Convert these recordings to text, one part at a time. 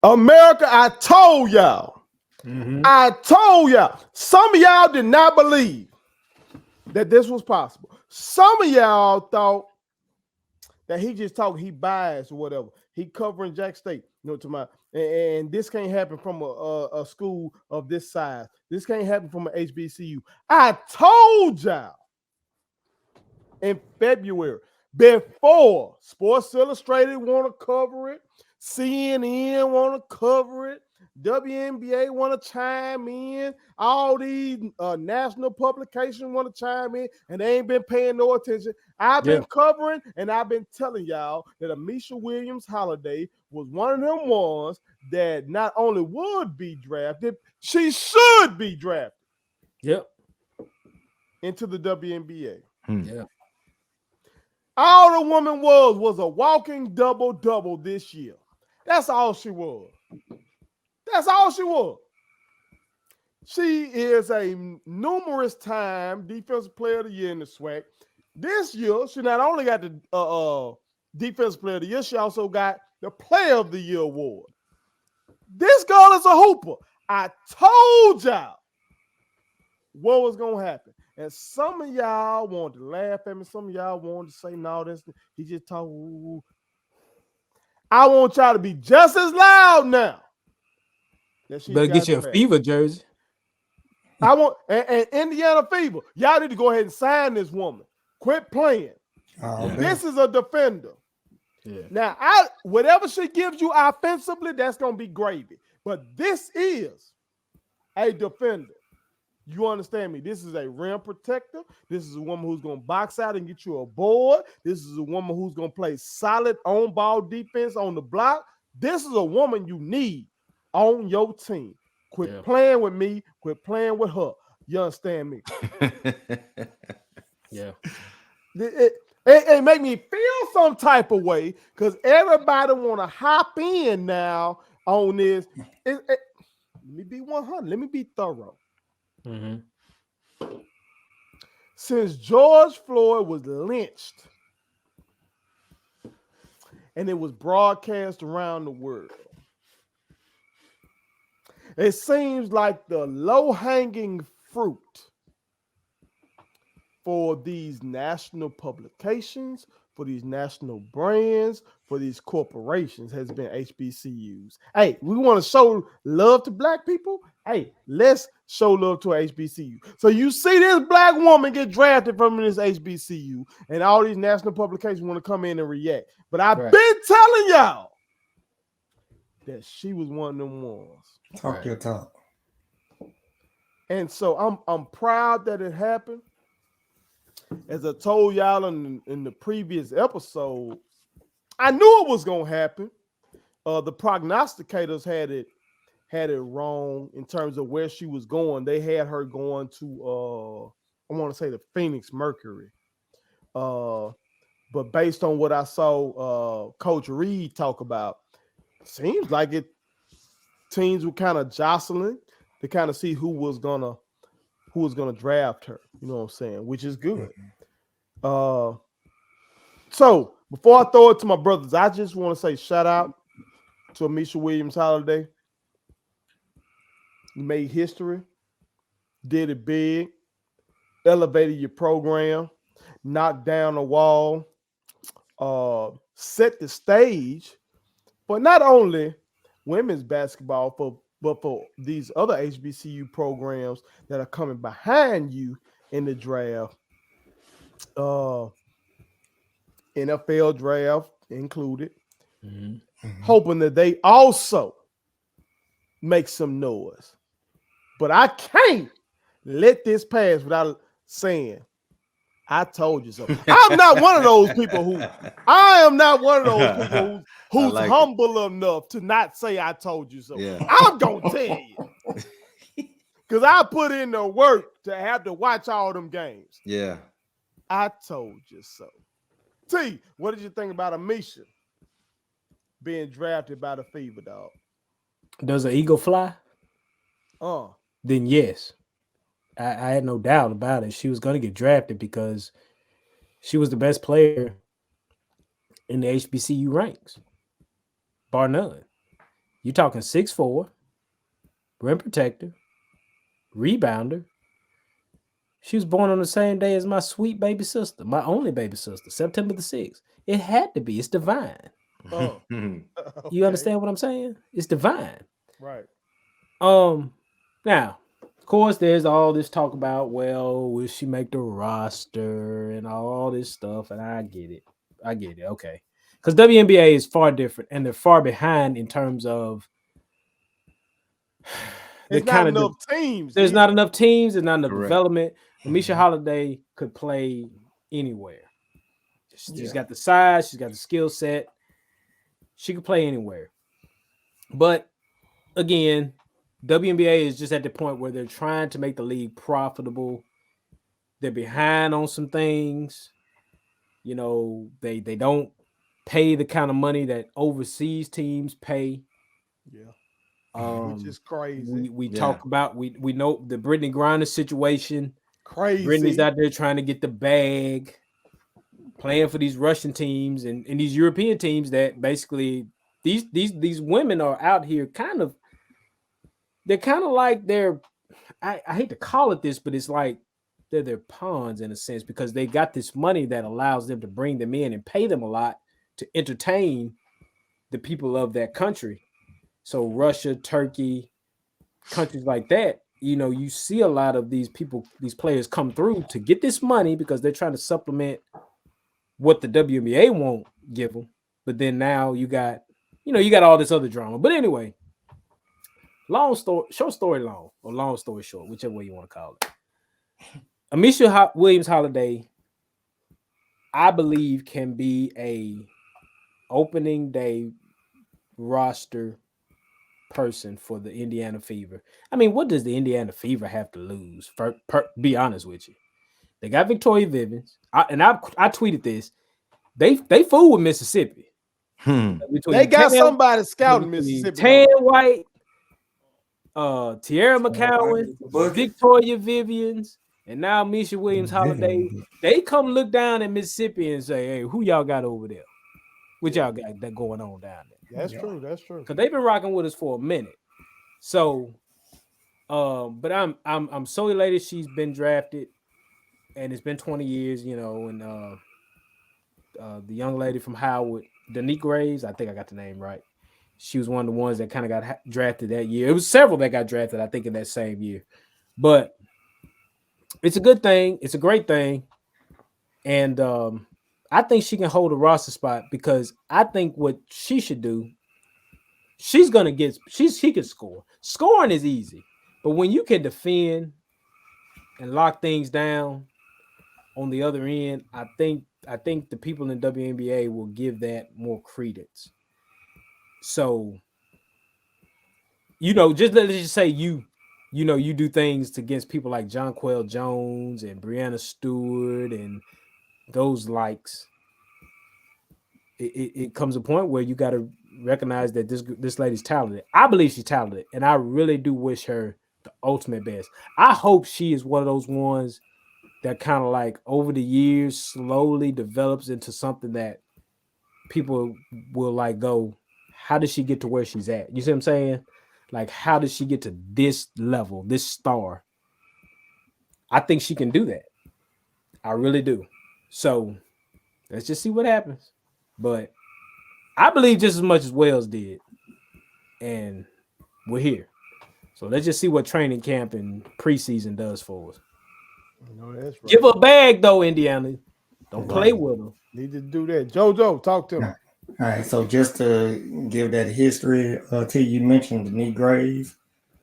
America, I told y'all. I told y'all. Some of y'all did not believe that this was possible. Some of y'all thought that he just talking, he biased or whatever. He covering Jack State, to my and this can't happen from a school of this size. This can't happen from an HBCU. I told y'all in February, before Sports Illustrated want to cover it, CNN want to cover it, WNBA want to chime in, all these national publications want to chime in, and they ain't been paying no attention. I've been covering, and I've been telling y'all that Ameshya Williams-Holliday was one of them ones that not only would be drafted, she should be drafted. Yep. Into the WNBA. Yeah. All the woman was a walking double-double this year. That's all she was. That's all she was. She is a numerous time Defensive Player of the Year in the SWAC. This year, she not only got the Defensive Player of the Year, she also got the Player of the Year award. This girl is a hooper. I told y'all what was going to happen. And some of y'all wanted to laugh at me. Some of y'all wanted to say, no, he just talked. I want y'all to be just as loud now. Better get you a Fever jersey. I want and Indiana Fever. Y'all need to go ahead and sign this woman. Quit playing. This is a defender. Yeah. Now, whatever she gives you offensively, that's gonna be gravy. But this is a defender. You understand me? This is a rim protector. This is a woman who's going to box out and get you a board. This is a woman who's going to play solid on-ball defense on the block. This is a woman you need on your team. Quit playing with me. Quit playing with her. You understand me? Yeah. It make me feel some type of way because everybody want to hop in now on this. Let me be 100. Let me be thorough. Since George Floyd was lynched and it was broadcast around the world, it seems like the low-hanging fruit for these national publications, for these national brands, for these corporations has been HBCUs. Hey, we want to show love to black people. Hey, let's show love to a HBCU. So you see this black woman get drafted from this HBCU, and all these national publications want to come in and react. But I've been telling y'all that she was one of them ones. Talk your talk. And so I'm proud that it happened. As I told y'all in the previous episode, I knew it was gonna happen. The prognosticators had it wrong in terms of where she was going. They had her going to I want to say the Phoenix Mercury. But based on what I saw Coach Reed talk about, seems like teams were kind of jostling to kind of see who was gonna draft her. You know what I'm saying? Which is good. So before I throw it to my brothers, I just want to say shout out to Ameshya Williams-Holliday. You made history, did it big, elevated your program, knocked down a wall, set the stage for not only women's basketball, but for these other HBCU programs that are coming behind you in the draft. NFL draft included, hoping that they also make some noise. But I can't let this pass without saying, I told you so. I'm not one of those people who's humble enough to not say I told you so. Yeah. I'm going to tell you. Because I put in the work to have to watch all them games. Yeah. I told you so. T, what did you think about Ameshya being drafted by the Fever, dog? Does an eagle fly? Then yes. I had no doubt about it. She was going to get drafted because she was the best player in the HBCU ranks, bar none. You talking 6'4", rim protector, rebounder. She was born on the same day as my sweet baby sister, my only baby sister, September the 6th. It had to be. It's divine. Oh, You okay. understand what I'm saying? It's divine. Right. Now, of course, there's all this talk about, well, will she make the roster and all this stuff, and I get it. Okay, because WNBA is far different, and they're far behind in terms of the There's not kind of enough teams. there's either. not enough teams, there's not enough Correct. development. Ameshya Holiday could play anywhere. She's Yeah. got the size, she's got the skill set. She could play anywhere. But again, WNBA is just at the point where they're trying to make the league profitable. They're behind on some things. You know, they don't pay the kind of money that overseas teams pay. Yeah. Which is crazy. We talk about we know the Brittany Griner situation. Crazy. Brittany's out there trying to get the bag, playing for these Russian teams and these European teams that basically these women are out here they're kind of like I hate to call it this, but it's like they're pawns in a sense because they got this money that allows them to bring them in and pay them a lot to entertain the people of that country. So Russia, Turkey, countries like that, you know, you see a lot of these players come through to get this money because they're trying to supplement what the WNBA won't give them. But then now you got all this other drama. But anyway, short story long, or long story short, whichever way you want to call it. Ameshya Williams-Holliday, I believe, can be a opening day roster person for the Indiana Fever. I mean, what does the Indiana Fever have to lose? Be honest with you, they got Victoria Vivens, I tweeted this. They fool with Mississippi. They got somebody scouting Mississippi. Tan White, Tierra McCowan, Victoria Vivians, and now Ameshya Williams-Holliday. They come look down at Mississippi and say, "Hey, who y'all got over there? What y'all got that going on down there?" That's true. That's true. Because they've been rocking with us for a minute. So, but I'm so elated she's been drafted, and it's been 20 years, you know. And the young lady from Howard, Danique Graves, I think I got the name right. She was one of the ones that kind of got drafted that year. It was several that got drafted, I think, in that same year. But it's a good thing. It's a great thing. And I think she can hold a roster spot because I think what she should do, she can score. Scoring is easy. But when you can defend and lock things down on the other end, I think the people in WNBA will give that more credence. So, you know, let's just say you do things against people like Jonquel Jones and Brianna Stewart and those likes. It comes a point where you got to recognize that this lady's talented. I believe she's talented, and I really do wish her the ultimate best. I hope she is one of those ones that kind of like over the years slowly develops into something that people will like go, how did she get to where she's at? You see what I'm saying? Like, how did she get to this level, this star? I think she can do that. I really do. So let's just see what happens. But I believe just as much as Wells did. And we're here. So let's just see what training camp and preseason does for us. No, that's right. Give her a bag, though, Indiana. Don't play with her. Need to do that. JoJo, talk to me. All right, so just to give that history, you mentioned Danique Graves.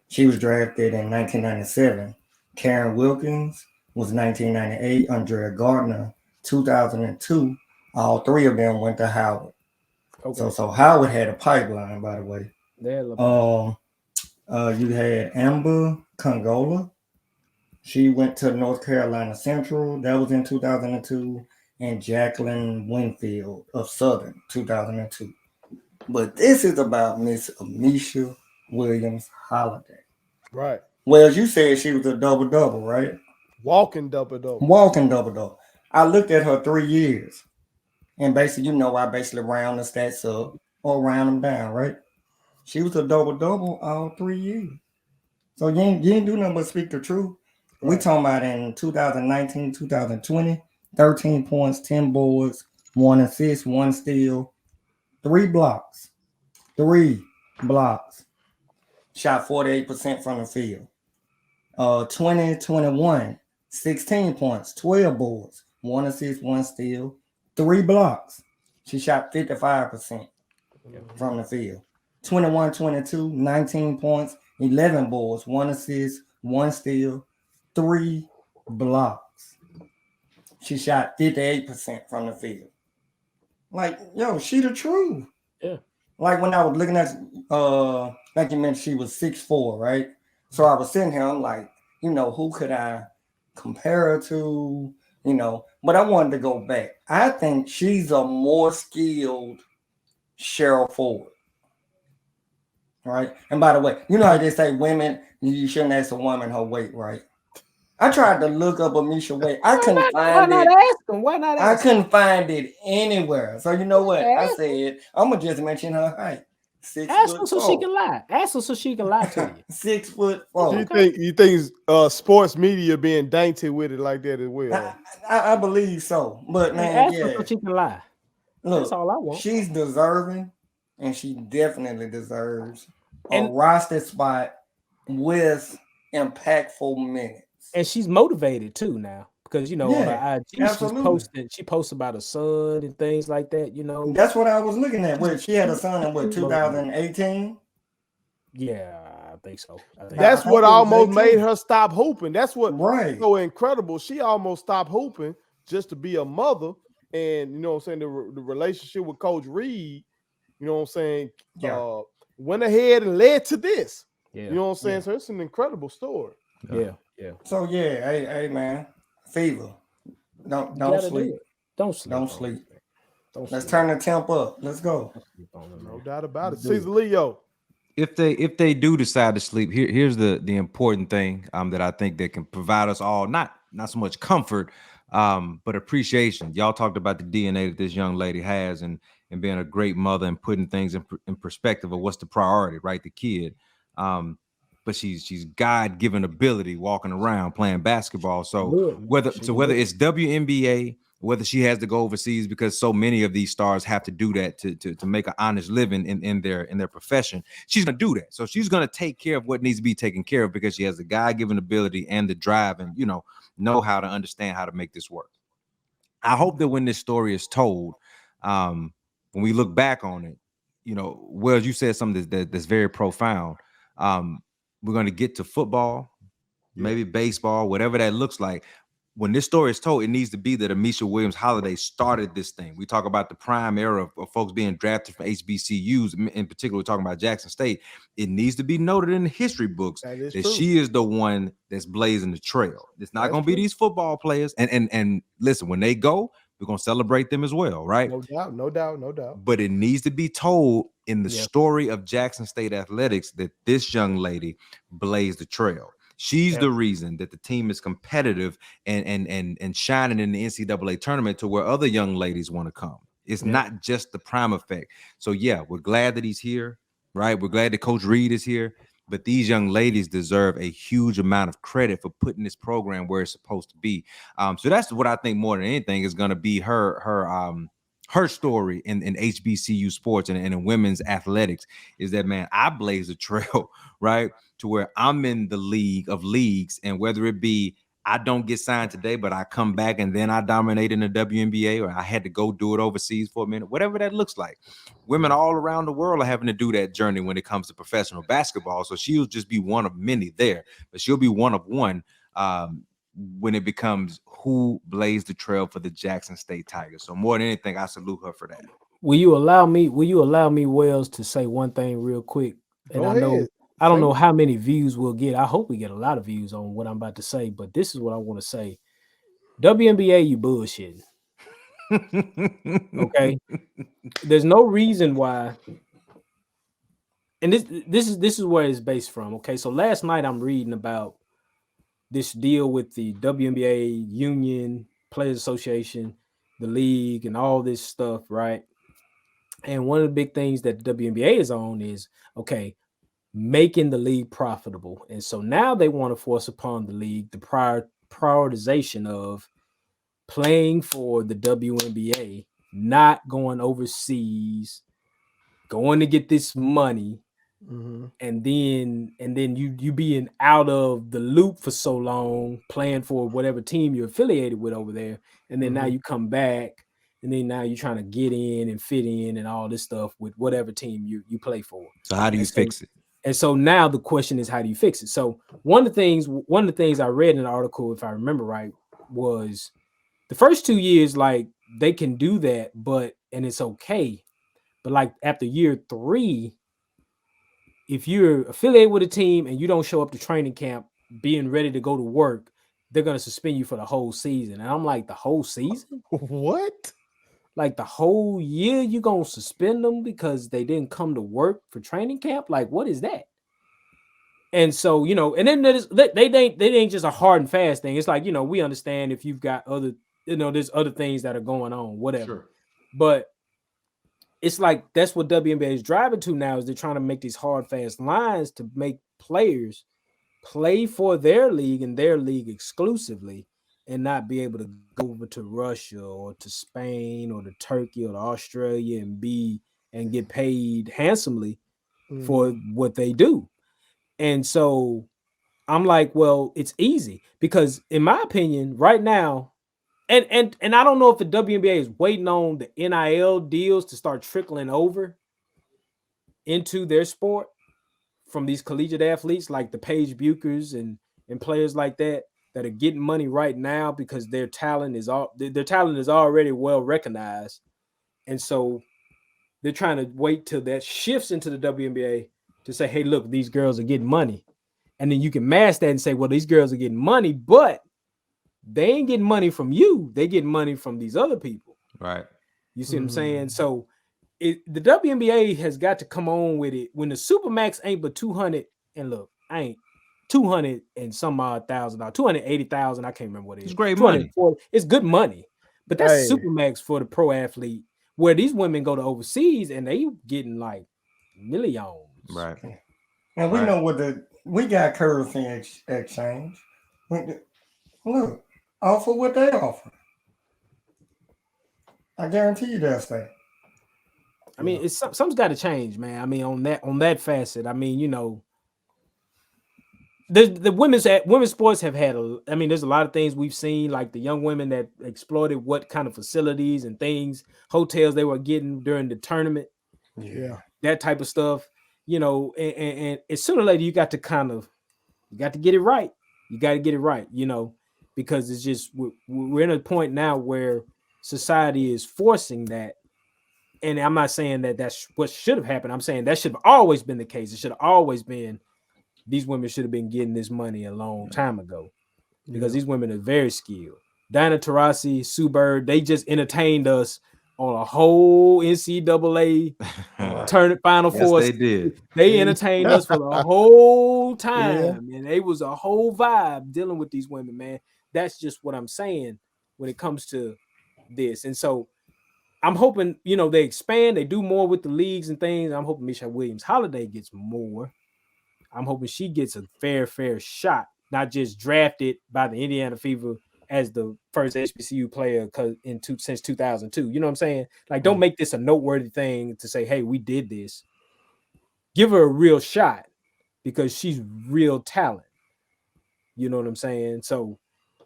She was drafted in 1997. Karen Wilkins was 1998. Andrea Gardner, 2002. All three of them went to Howard. Okay. So Howard had a pipeline, by the way. You had Amber Congola. She went to North Carolina Central. That was in 2002. And Jacqueline Winfield of Southern, 2002. But this is about Miss Ameshya Williams-Holliday. Right. Well, as you said, she was a double-double, right? Walking double-double. Walking double-double. I looked at her 3 years. And basically, I basically round the stats up or round them down, right? She was a double-double all 3 years. So you ain't do nothing but speak the truth. Right. We talking about in 2019, 2020, 13 points, 10 boards, 1 assist, 1 steal, 3 blocks. 3 blocks. Shot 48% from the field. 2021, 16 points, 12 boards, 1 assist, 1 steal, 3 blocks. She shot 55% from the field. 21-22, 19 points, 11 boards, 1 assist, 1 steal, 3 blocks. She shot 58% from the field. Like, yo, she the truth. Yeah. Like when I was looking at, like you mentioned, she was 6'4", right? So I was sitting here, I'm like, who could I compare her to? But I wanted to go back. I think she's a more skilled Cheryl Ford. Right. And by the way, you know how they say women, you shouldn't ask a woman her weight, right? I tried to look up Ameshya weight. I couldn't find it. Why not ask I couldn't find it anywhere. So you know what? I said, I'm gonna just mention her height. 6 Ask foot her so 4. she can lie. Ask her so she can lie to you. 6'4". You think sports media being dainty with it like that as well? I believe so. But man, ask her so she can lie. Look, that's all I want. She's deserving, and she definitely deserves a roster spot with impactful minutes. And she's motivated too now. Because on her IG, she posts about her son and things like that. That's what I was looking at. She had a son in 2018. Yeah, I think so. That's what almost made her stop hooping. That's what so incredible. She almost stopped hooping just to be a mother. And you know what I'm saying, the relationship with Coach Reed, you know what I'm saying, went ahead and led to this. Yeah. You know what I'm saying? So it's an incredible story. Yeah. So hey man. Fever. Don't sleep. Don't sleep. Don't sleep. Let's turn the temp up. Let's go. No doubt about it. Cesar Leo. If they do decide to sleep, here's the important thing that I think that can provide us all not so much comfort, but appreciation. Y'all talked about the DNA that this young lady has and being a great mother and putting things in perspective of what's the priority, right? The kid. But she's God-given ability walking around playing basketball. So whether it's WNBA, whether she has to go overseas, because so many of these stars have to do that to make an honest living in their profession, she's gonna do that. So she's gonna take care of what needs to be taken care of because she has the God-given ability and the drive and know how to understand how to make this work. I hope that when this story is told, when we look back on it, Wells, you said something that's very profound. We're going to get to football, maybe baseball, whatever that looks like. When this story is told, it needs to be that Ameshya Williams-Holliday started this thing. We talk about the prime era of folks being drafted from HBCUs. In particular, we're talking about Jackson State. It needs to be noted in the history books that she is the one that's blazing the trail. It's not going to be these football players. And listen, when they go, we're going to celebrate them as well, right? No doubt. But it needs to be told in the story of Jackson State athletics that this young lady blazed the trail. She's the reason that the team is competitive and shining in the NCAA tournament to where other young ladies want to come. It's not just the prime effect. So we're glad that he's here, right? We're glad that Coach Reed is here. But these young ladies deserve a huge amount of credit for putting this program where it's supposed to be. So that's what I think more than anything is going to be her story in HBCU sports and in women's athletics is that, man, I blaze a trail, right, to where I'm in the league of leagues. And whether it be I don't get signed today, but I come back and then I dominate in the WNBA, or I had to go do it overseas for a minute, whatever that looks like. Women all around the world are having to do that journey when it comes to professional basketball. So she'll just be one of many there, but she'll be one of one when it becomes who blazed the trail for the Jackson State Tigers. So more than anything, I salute her for that. Will you allow me, Wells, to say one thing real quick? And I don't know how many views we'll get. I hope we get a lot of views on what I'm about to say, but this is what I want to say. WNBA, you bullshitting. Okay. There's no reason why. And this is where it's based from. Okay. So last night I'm reading about this deal with the WNBA union, Players Association, the league, and all this stuff, right? And one of the big things that the WNBA is on is, okay, making the league profitable. And so now they want to force upon the league the prioritization of playing for the WNBA, not going overseas, going to get this money, and then you being out of the loop for so long, playing for whatever team you're affiliated with over there, and then now you come back, and then now you're trying to get in and fit in and all this stuff with whatever team you play for. So how do you fix it? And so now the question is, how do you fix it? So one of the things I read in an article, if I remember right, was the first 2 years, like they can do that, and it's okay. But like after year 3, if you're affiliated with a team and you don't show up to training camp being ready to go to work, they're going to suspend you for the whole season. And I'm like, the whole season? What? Like the whole year you're going to suspend them because they didn't come to work for training camp? Like, what is that? And so, and then they ain't just a hard and fast thing. It's like, we understand if you've got other, there's other things that are going on, whatever. Sure. But it's like that's what WNBA is driving to now, is they're trying to make these hard, fast lines to make players play for their league and their league exclusively, and not be able to go over to Russia or to Spain or to Turkey or to Australia and get paid handsomely for what they do. And so I'm like, well, it's easy because in my opinion, right now, and I don't know if the WNBA is waiting on the NIL deals to start trickling over into their sport from these collegiate athletes like the Paige Buchers and players like that are getting money right now because their talent is already well recognized. And so they're trying to wait till that shifts into the WNBA to say, hey, look, these girls are getting money. And then you can mask that and say, well, these girls are getting money, but they ain't getting money from you. They get money from these other people. Right. You see what I'm saying? So the WNBA has got to come on with it. When the Supermax ain't but 200, and look, I ain't 200 and some odd thousand, $280,000. I can't remember what it is. It's great money. It's good money, but that's Supermax for the pro athlete, where these women go to overseas and they getting like millions. Right. And we know we got currency exchange. Look, offer what they offer. I guarantee you that's that. I mean, it's something's got to change, man. I mean, on that facet. I mean, the women's sports have had there's a lot of things we've seen, like the young women that exploited what kind of facilities and things, hotels they were getting during the tournament. Yeah, that type of stuff. And sooner or later you got to get it right. You got to get it right, because it's just we're in a point now where society is forcing that. And I'm not saying that that's what should have happened. I'm saying that should have always been the case. It should have always been, these women should have been getting this money a long time ago, because these women are very skilled. Diana Taurasi, Sue Bird, they just entertained us on a whole NCAA tournament Final Four. They did. They entertained us for the whole time, and it was a whole vibe dealing with these women, man. That's just what I'm saying when it comes to this. And so I'm hoping, they expand, they do more with the leagues and things. I'm hoping Ameshya Williams-Holliday gets more. I'm hoping she gets a fair shot, not just drafted by the Indiana Fever as the first HBCU player since 2002. You know what I'm saying? Like, don't make this a noteworthy thing to say, hey, we did this. Give her a real shot because she's real talent. You know what I'm saying? So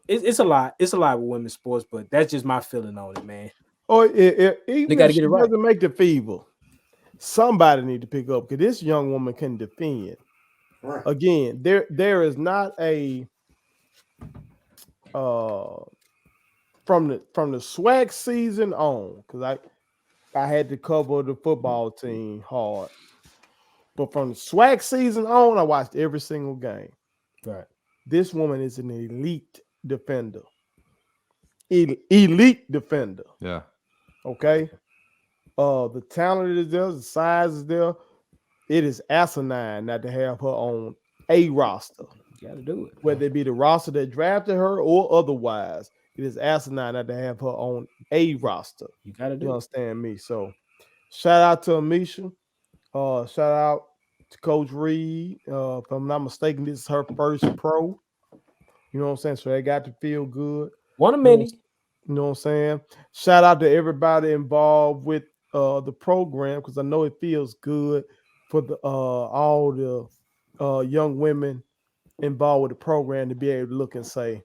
it's a lot. It's a lot with women's sports, but that's just my feeling on it, man. Or even they got to get it right. Doesn't make the Fever, somebody need to pick up, because this young woman can defend. Right. Again, there is not a from the SWAC season on, because I had to cover the football team hard, but from the SWAC season on, I watched every single game. Right. This woman is an elite defender. Elite defender. Yeah. Okay. The talent is there, the size is there. It is asinine not to have her on a roster. You got to do it. Whether it be the roster that drafted her or otherwise, it is asinine not to have her on a roster. You got to do it. You understand me? So Shout out to Ameshya. Shout out to Coach Reed. If I'm not mistaken, this is her first pro. You know what I'm saying? So they got to feel good. One of many. You know what I'm saying? Shout out to everybody involved with the program, because I know it feels good for the all the young women involved with the program to be able to look and say,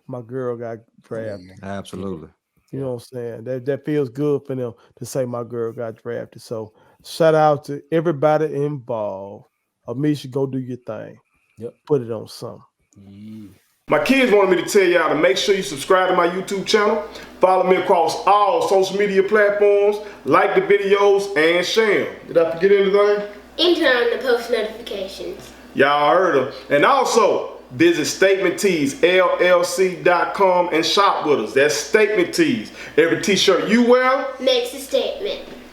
my girl got drafted. Absolutely. You know what I'm saying? That feels good for them to say my girl got drafted. So shout out to everybody involved. Ameshya, go do your thing. Yep. Put it on something. Yeah. My kids wanted me to tell y'all to make sure you subscribe to my YouTube channel, follow me across all social media platforms, like the videos, and share them. Did I forget anything? And turn on the post notifications. Y'all heard them. And also, visit Statement Tees, LLC.com, and shop with us. That's Statement Tees. Every t-shirt you wear Makes a statement.